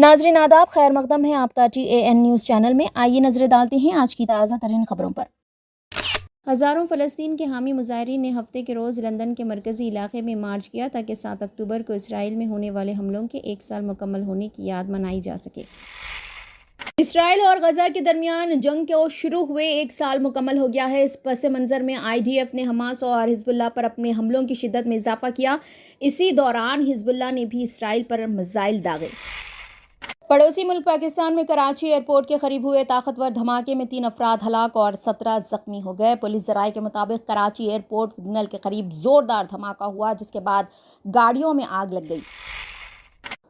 नाजरीन आदाब, खैर मकदम है आपका TAN न्यूज़ चैनल में। आइए नजरें डालते हैं आज की ताज़ा तरीन खबरों पर। हज़ारों फ़लस्तीन के हामी मुज़ाहिरीन ने हफ्ते के रोज़ लंदन के मरकज़ी इलाके में मार्च किया ताकि 7 अक्टूबर को इसराइल में होने वाले हमलों के 1 साल मुकम्मल होने की याद मनाई जा सके। इसराइल और गजा के दरमियान जंग को शुरू हुए 1 साल मुकम्मल हो गया है। इस पस मंज़र में IDF ने हमास और हिजबुल्लाह पर अपने हमलों की शिद्दत में इजाफा किया। इसी दौरान हिजबुल्लाह ने भी इसराइल पर मिसाइल दागे। पड़ोसी मुल्क पाकिस्तान में कराची एयरपोर्ट के करीब हुए ताकतवर धमाके में 3 अफराद हलाक और 17 जख्मी हो गए। पुलिस ज़राए के मुताबिक कराची एयरपोर्ट सिग्नल के करीब जोरदार धमाका हुआ, जिसके बाद गाड़ियों में आग लग गई।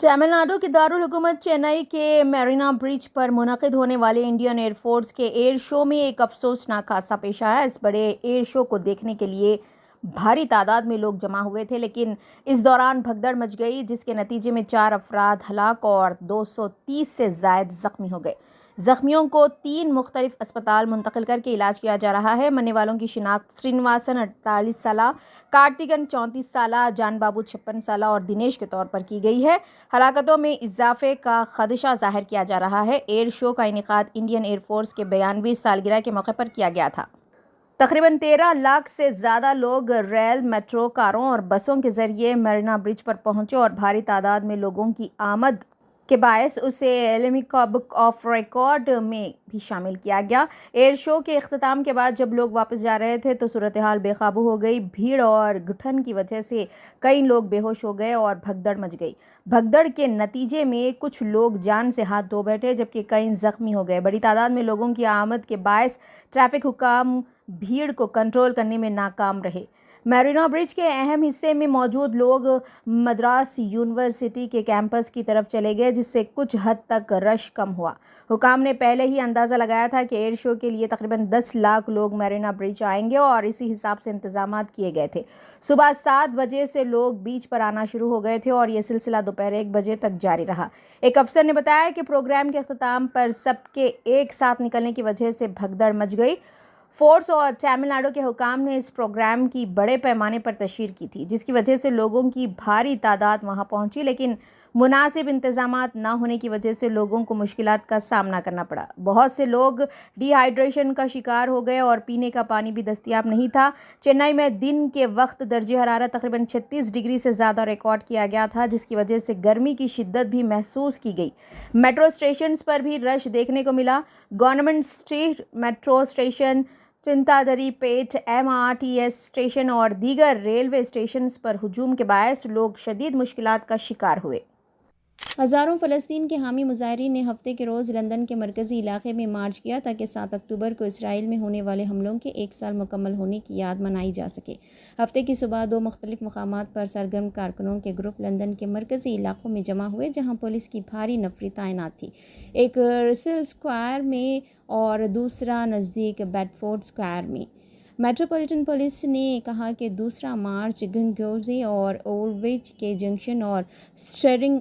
तमिलनाडु के दारुल हुकूमत चेन्नई के मैरीना ब्रिज पर मुनक़िद होने वाले इंडियन एयरफोर्स के एयर शो में एक अफसोसनाक हादसा पेश आया। इस बड़े एयर शो को देखने के लिए भारी तादाद में लोग जमा हुए थे, लेकिन इस दौरान भगदड़ मच गई, जिसके नतीजे में 4 अफराद हलाक और 230 से ज़ायद ज़ख्मी हो गए। ज़ख्मियों को 3 मुख्तलिफ अस्पताल मुंतकिल करके इलाज किया जा रहा है। मरने वालों की शिनाख्त श्रीनिवासन 48 साला, कार्तिकन 34 साला, जान बाबू 56 साला और दिनेश के तौर पर की गई है। हलाकतों में इजाफे का खदशा जाहिर किया जा रहा है। एयर शो का इनेकाद इंडियन एयरफोर्स के 92वीं सालगिरह के मौके पर किया गया था। तकरीबन 13 लाख से ज़्यादा लोग रेल, मेट्रो, कारों और बसों के ज़रिए मैरीना ब्रिज पर पहुंचे और भारी तादाद में लोगों की आमद के बायस उसे गिनीज बुक ऑफ रिकॉर्ड में भी शामिल किया गया। एयर शो के इख्तिताम के बाद जब लोग वापस जा रहे थे तो सूरत हाल बेकाबू हो गई। भीड़ और घुटन की वजह से कई लोग बेहोश हो गए और भगदड़ मच गई। भगदड़ के नतीजे में कुछ लोग जान से हाथ धो बैठे, जबकि कई जख्मी हो गए। बड़ी तादाद में लोगों की आमद के बायस ट्रैफिक हुकाम भीड़ को कंट्रोल करने में नाकाम रहे। मैरीना ब्रिज के अहम हिस्से में मौजूद लोग मद्रास यूनिवर्सिटी के कैंपस की तरफ चले गए, जिससे कुछ हद तक रश कम हुआ। हुकाम ने पहले ही अंदाज़ा लगाया था कि एयर शो के लिए तकरीबन 10 लाख लोग मैरीना ब्रिज आएंगे और इसी हिसाब से इंतजामात किए गए थे। सुबह 7 बजे से लोग बीच पर आना शुरू हो गए थे और यह सिलसिला दोपहर 1 बजे तक जारी रहा। एक अफसर ने बताया कि प्रोग्राम के अख्तिताम पर सबके एक साथ निकलने की वजह से भगदड़ मच गई। फोर्स और तमिलनाडु के हुकाम ने इस प्रोग्राम की बड़े पैमाने पर तशहीर की थी, जिसकी वजह से लोगों की भारी तादाद वहां पहुंची, लेकिन मुनासिब इंतजामात न होने की वजह से लोगों को मुश्किलात का सामना करना पड़ा। बहुत से लोग डिहाइड्रेशन का शिकार हो गए और पीने का पानी भी दस्तयाब नहीं था। चेन्नई में दिन के वक्त दर्जे हरारत तकरीबन 36 डिग्री से ज़्यादा रिकॉर्ड किया गया था, जिसकी वजह से गर्मी की शिद्दत भी महसूस की गई। मेट्रो स्टेशन पर भी रश देखने को मिला। गवर्नमेंट स्ट्रीट मेट्रो स्टेशन, चिंतादरी पेट MRTS स्टेशन और दीगर रेलवे स्टेशन पर हुजूम के बायस लोग शदीद मुश्किलात का शिकार हुए। हज़ारों फ़लस्तीन के हामी मुज़ाहिरीन ने हफ्ते के रोज़ लंदन के मरकज़ी इलाके में मार्च किया ताकि 7 अक्टूबर को इसराइल में होने वाले हमलों के 1 साल मुकम्मल होने की याद मनाई जा सके। हफ्ते की सुबह 2 मुख्तलिफ मकामात पर सरगर्म कारकुनों के ग्रुप लंदन के मरकज़ी इलाकों में जमा हुए, जहाँ पुलिस की भारी नफरी तैनात थी। एक रसेल स्क्वायर में और दूसरा नज़दीक बेडफोर्ड स्क्वायर में। मेट्रोपॉलिटन पुलिस ने कहा कि दूसरा मार्च गंगोज़े और ओल्डविच के जंक्शन और स्टेरिंग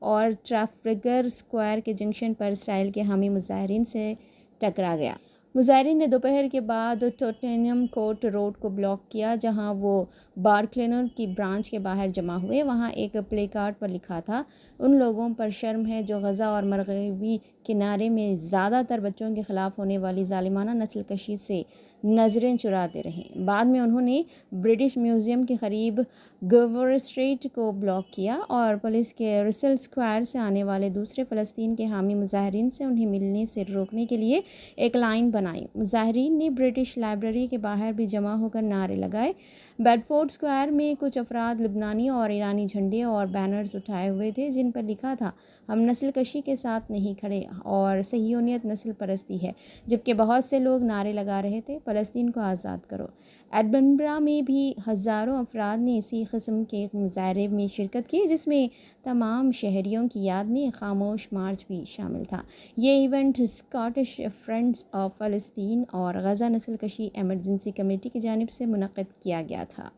और ट्राफल्गर स्क्वायर के जंक्शन पर इसराइल के हामी मुज़ाहिरीन से टकरा गया। मुज़ाहिरीन ने दोपहर के बाद टोटेनहम कोर्ट रोड को ब्लॉक किया, जहां वो बारक्लेनर की ब्रांच के बाहर जमा हुए। वहां एक प्ले कार्ड पर लिखा था, उन लोगों पर शर्म है जो गजा और मगरबी किनारे में ज़्यादातर बच्चों के ख़िलाफ़ होने वाली ज़ालिमाना नस्ल कशी से नज़रें चुराते रहें। बाद में उन्होंने ब्रिटिश म्यूज़ियम के करीब गोवर स्ट्रीट को ब्लॉक किया और पुलिस के रसेल स्क्वायर से आने वाले दूसरे फ़लस्तीन के हामी मुज़ाहिरीन से उन्हें मिलने से रोकने के लिए एक लाइन बनाई। मुज़ाहिरीन ने ब्रिटिश लाइब्रेरी के बाहर भी जमा होकर नारे लगाए। बेडफोर्ड स्क्वायर में कुछ अफराद लबनानी और ईरानी झंडे और बैनर्स उठाए हुए थे, जिन पर लिखा था, हम नस्ल कशी के साथ नहीं खड़े और सहियोनियत नस्ल परस्ती है, जबकि बहुत से लोग नारे लगा रहे थे, फ़लस्तीन को आज़ाद करो। एडनबरा में भी हज़ारों अफराद ने इसी किस्म के एक मुजाहरे में शिरकत की, जिसमें तमाम शहरियों की याद में खामोश मार्च भी शामिल था। ये इवेंट स्कॉटिश फ्रेंड्स ऑफ फ़लस्तीन और गजा नस्ल कशी एमरजेंसी कमेटी की जानिब से मुनक़्क़िद किया गया था।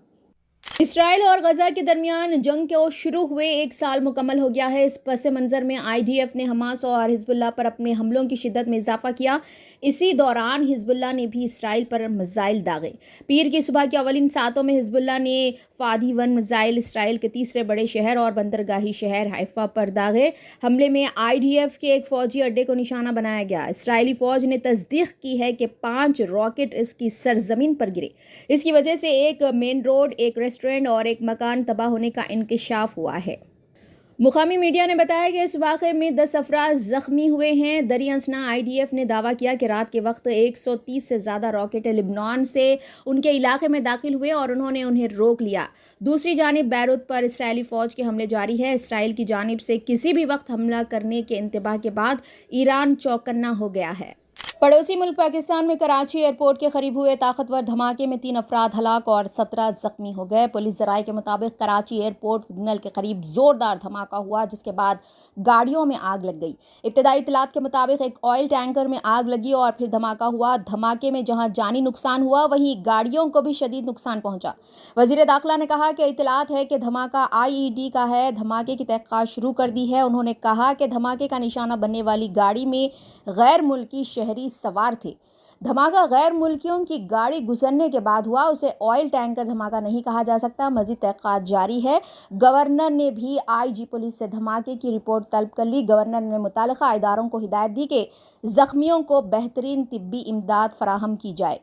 اسرائیل اور غزہ کے درمیان جنگ کو شروع ہوئے 1 سال مکمل ہو گیا ہے۔ اس پس منظر میں IDF نے حماس اور حزب اللہ پر اپنے حملوں کی شدت میں اضافہ کیا۔ اسی دوران حزب اللہ نے بھی اسرائیل پر میزائل داغے۔ پیر کی صبح کے اولین ساعتوں میں حزب اللہ نے فادی 1 میزائل اسرائیل کے تیسرے بڑے شہر اور بندرگاہی شہر حیفا پر داغے۔ حملے میں IDF کے ایک فوجی اڈے کو نشانہ بنایا گیا۔ اسرائیلی فوج نے تصدیق کی ہے کہ 5 راکٹ اس کی سرزمین پر گرے۔ اس کی وجہ سے ایک مین روڈ، ایک ریسٹورنٹ اور ایک مکان تباہ ہونے کا انکشاف ہوا ہے۔ مقامی میڈیا نے بتایا کہ اس واقعے میں 10 افراد زخمی ہوئے ہیں۔ دریں اثنا IDF نے دعویٰ کیا کہ رات کے وقت 130 سے زیادہ راکٹ لبنان سے ان کے علاقے میں داخل ہوئے اور انہوں نے انہیں روک لیا۔ دوسری جانب بیروت پر اسرائیلی فوج کے حملے جاری ہے۔ اسرائیل کی جانب سے کسی بھی وقت حملہ کرنے کے انتباہ کے بعد ایران چوکنا ہو گیا ہے۔ پڑوسی ملک پاکستان میں کراچی ایئرپورٹ کے قریب ہوئے طاقتور دھماکے میں 3 افراد ہلاک اور 17 زخمی ہو گئے۔ پولیس ذرائع کے مطابق کراچی ایئرپورٹ سگنل کے قریب زوردار دھماکہ ہوا جس کے بعد گاڑیوں میں آگ لگ گئی۔ ابتدائی اطلاعات کے مطابق ایک آئل ٹینکر میں آگ لگی اور پھر دھماکہ ہوا۔ دھماکے میں جہاں جانی نقصان ہوا وہیں گاڑیوں کو بھی شدید نقصان پہنچا۔ وزیر داخلہ نے کہا کہ اطلاعات ہے کہ دھماکہ IED کا ہے۔ دھماکے کی تحقیقات شروع کر دی ہے۔ انہوں نے کہا کہ دھماکے کا نشانہ بننے والی گاڑی میں غیر ملکی شہری سوار تھے۔ دھماکہ غیر ملکیوں کی گاڑی گزرنے کے بعد ہوا، اسے آئل ٹینکر دھماکہ نہیں کہا جا سکتا۔ مزید تحقیقات جاری ہے۔ گورنر نے بھی IG پولیس سے دھماکے کی رپورٹ طلب کر لی۔ گورنر نے متعلقہ اداروں کو ہدایت دی کہ زخمیوں کو بہترین طبی امداد فراہم کی جائے۔